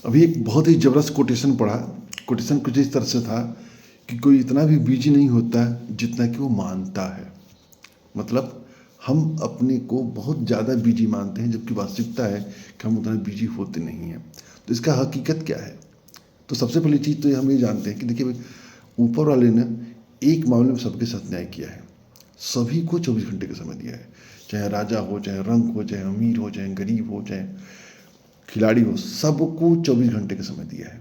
अभी एक बहुत ही ज़बरदस्त कोटेशन पढ़ा। कोटेशन कुछ इस तरह से था कि कोई इतना भी बिजी नहीं होता जितना कि वो मानता है। मतलब हम अपने को बहुत ज़्यादा बिजी मानते हैं, जबकि वास्तविकता है कि हम उतना बिजी होते नहीं हैं। तो इसका हकीकत क्या है? तो सबसे पहली चीज़ तो हम ये जानते हैं कि देखिए भाई, ऊपर वाले ने एक मामले में सबके साथ न्याय किया है। सभी को 24 घंटे का समय दिया है, चाहे राजा हो, चाहे रंक हो, चाहे अमीर हो, चाहे गरीब हो, चाहे खिलाड़ी हो, सबको 24 घंटे का समय दिया है।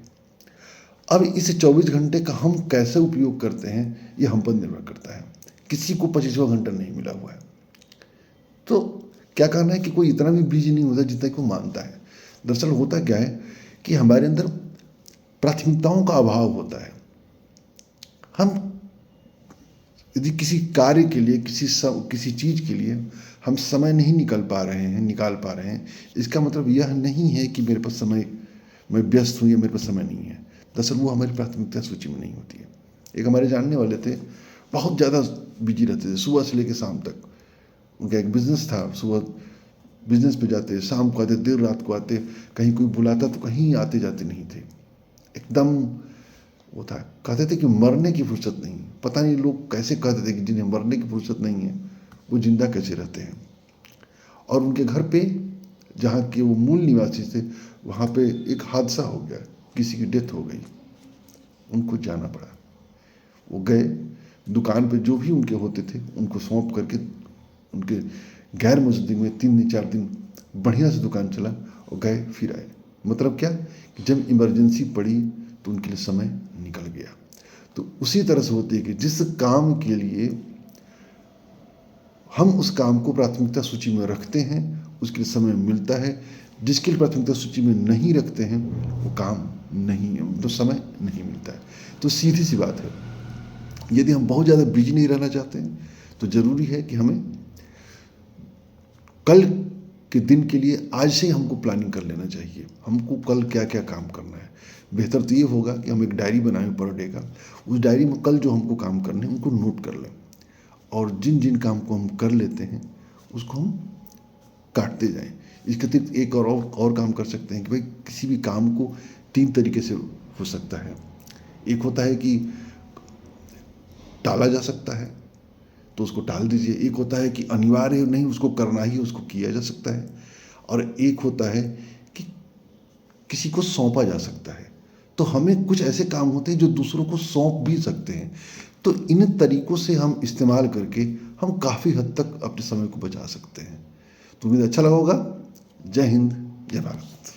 अब इस 24 घंटे का हम कैसे उपयोग करते हैं ये हम पर निर्भर करता है। किसी को 25वां घंटा नहीं मिला हुआ है। तो क्या कहना है कि कोई इतना भी बिजी नहीं होता जितना कि वो मानता है। दरअसल होता क्या है कि हमारे अंदर प्राथमिकताओं का अभाव होता है। हम यदि किसी कार्य के लिए, किसी चीज़ के लिए हम समय नहीं निकाल पा रहे हैं, इसका मतलब यह नहीं है कि मेरे पास समय, मैं व्यस्त हूँ या मेरे पास समय नहीं है। दरअसल वो हमारी प्राथमिकता सूची में नहीं होती है। एक हमारे जानने वाले थे, बहुत ज़्यादा बिजी रहते थे, सुबह से लेकर शाम तक। उनका एक बिजनेस था, सुबह बिजनेस पे जाते, शाम को आते, देर रात को आते, कहीं कोई बुलाता तो कहीं आते जाते नहीं थे। एकदम वो था, कहते थे कि मरने की फुर्सत नहीं। पता नहीं लोग कैसे कहते थे कि जिन्हें मरने की फुर्सत नहीं है वो जिंदा कैसे रहते हैं। और उनके घर पे, जहाँ के वो मूल निवासी थे, वहाँ पे एक हादसा हो गया, किसी की डेथ हो गई, उनको जाना पड़ा। वो गए, दुकान पे जो भी उनके होते थे उनको सौंप करके, उनके गैर मौजूदगी में 3 दिन 4 दिन बढ़िया से दुकान चला और गए फिर आए। मतलब क्या कि जब इमरजेंसी पड़ी तो उनके लिए समय निकल गया। तो उसी तरह से होती है कि जिस काम के लिए हम उस काम को प्राथमिकता सूची में रखते हैं उसके लिए समय मिलता है, जिसके लिए प्राथमिकता सूची में नहीं रखते हैं वो काम नहीं, तो समय नहीं मिलता है। तो सीधी सी बात है, यदि हम बहुत ज़्यादा बिजी नहीं रहना चाहते हैं तो ज़रूरी है कि हमें कल के दिन के लिए आज से ही हमको प्लानिंग कर लेना चाहिए। हमको कल क्या क्या काम करना है। बेहतर तो ये होगा कि हम एक डायरी बनाएं पर डे का, उस डायरी में कल जो हमको काम करने हैं उनको नोट कर लें, और जिन जिन काम को हम कर लेते हैं उसको हम काटते जाएं। इसके अतिरिक्त एक और काम कर सकते हैं कि भाई, किसी भी काम को 3 तरीके से हो सकता है। एक होता है कि टाला जा सकता है, तो उसको टाल दीजिए। एक होता है कि अनिवार्य नहीं, उसको करना ही, उसको किया जा सकता है। और एक होता है कि किसी को सौंपा जा सकता है। तो हमें कुछ ऐसे काम होते हैं जो दूसरों को सौंप भी सकते हैं। तो इन तरीकों से हम इस्तेमाल करके हम काफ़ी हद तक अपने समय को बचा सकते हैं। तो उम्मीद अच्छा लगा होगा। जय हिंद, जय भारत।